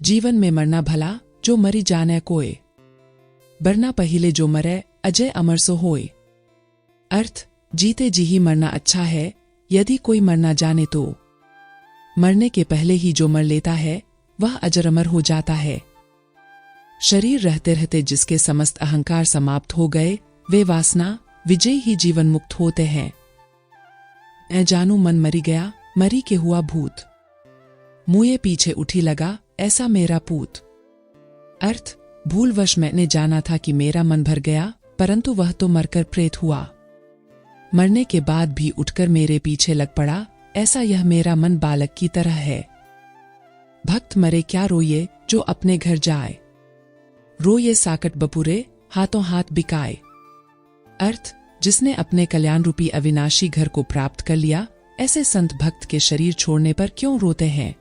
जीवन में मरना भला, जो मरी जाने कोय। बरना पहिले जो मरे, अजय अमर सो होय। अर्थ, जीते जी ही मरना अच्छा है, यदि कोई मरना जाने तो। मरने के पहले ही जो मर लेता है, वह अजर अमर हो जाता है। शरीर रहते रहते जिसके समस्त अहंकार समाप्त हो गए, वे वासना विजयी ही जीवन मुक्त होते हैं। मैं जानू मन मरी गया, मरी के हुआ भूत। मुए पीछे उठी लगा, ऐसा मेरा पूत। अर्थ, भूलवश मैंने जाना था कि मेरा मन भर गया, परंतु वह तो मरकर प्रेत हुआ। मरने के बाद भी उठकर मेरे पीछे लग पड़ा, ऐसा यह मेरा मन बालक की तरह है। भक्त मरे क्या रोये, जो अपने घर जाए। रोये साकट बपुरे, हाथों हाथ बिकाए। अर्थ, जिसने अपने कल्याण रूपी अविनाशी घर को प्राप्त कर लिया, ऐसे संत भक्त के शरीर छोड़ने पर क्यों रोते हैं।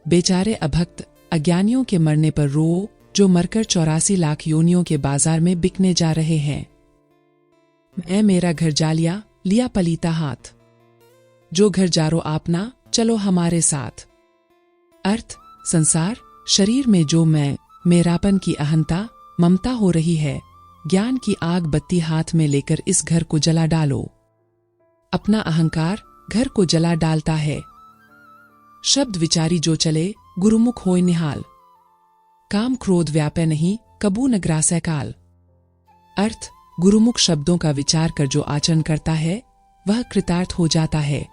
बेचारे अभक्त अज्ञानियों के मरने पर रो, जो मरकर 84 लाख योनियों के बाजार में बिकने जा रहे हैं। मैं मेरा घर जा लिया, लिया पलीता हाथ। जो घर जारो आपना, चलो हमारे साथ। अर्थ, संसार शरीर में जो मैं मेरापन की अहंता ममता हो रही है, ज्ञान की आग बत्ती हाथ में लेकर इस घर को जला डालो। अपना अहंकार घर को जला डालता है। शब्द विचारी जो चले, गुरुमुख होय निहाल। काम क्रोध व्यापे नहीं, कबू न ग्रासै काल। अर्थ, गुरुमुख शब्दों का विचार कर जो आचरण करता है, वह कृतार्थ हो जाता है।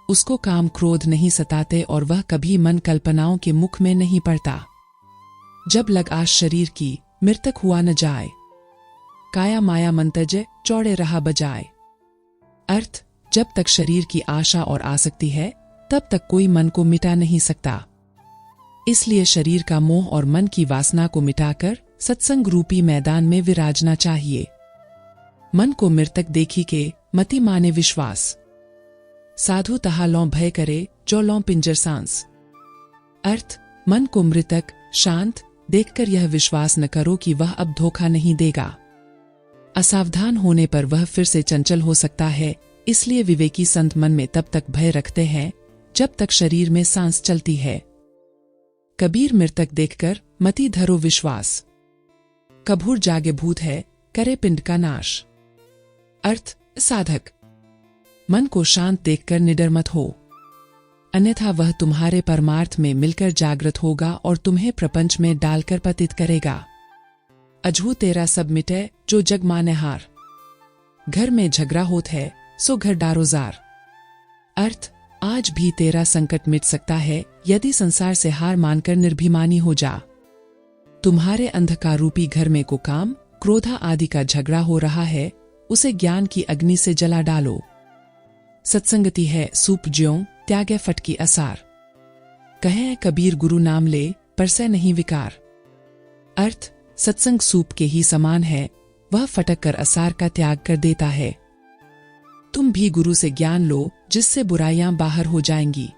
उसको काम क्रोध नहीं सताते और वह कभी मन कल्पनाओं के मुख में नहीं पड़ता। जब लग आश शरीर की, मृतक हुआ न जाए। काया माया मन तजे, चौड़े रहा बजाए। अर्थ, जब तक शरीर की आशा और आसक्ति है, तब तक कोई मन को मिटा नहीं सकता। इसलिए शरीर का मोह और मन की वासना को मिटाकर सत्संग रूपी मैदान में विराजना चाहिए। मन को मृतक देखी के, मति माने विश्वास। साधु तहा लौं भय करे, जो लौं पिंजर सांस। अर्थ, मन को मृतक शांत देखकर यह विश्वास न करो कि वह अब धोखा नहीं देगा। असावधान होने पर वह फिर से चंचल हो सकता है, इसलिए विवेकी संत मन में तब तक भय रखते हैं, जब तक शरीर में सांस चलती है। कबीर मृतक देखकर मति धरो विश्वास। कभूर जागे भूत है, करे पिंड का नाश। अर्थ, साधक मन को शांत देखकर निडर मत हो, अन्यथा वह तुम्हारे परमार्थ में मिलकर जागृत होगा और तुम्हें प्रपंच में डालकर पतित करेगा। अजहू तेरा सब मिटे, जो जग माने हार। घर में झगड़ा होत है, सो घर डारो जार। अर्थ, आज भी तेरा संकट मिट सकता है, यदि संसार से हार मानकर निर्भिमानी हो जा। तुम्हारे अंधकार रूपी घर में को काम क्रोधा आदि का झगड़ा हो रहा है, उसे ज्ञान की अग्नि से जला डालो। सत्संगति है सूप ज्यों, त्यागे फटकी असार। कहे कबीर गुरु नाम ले, पर से नहीं विकार। अर्थ, सत्संग सूप के ही समान है, वह फटक कर असार का त्याग कर देता है। तुम भी गुरु से ज्ञान लो, जिससे बुराइयां बाहर हो जाएंगी।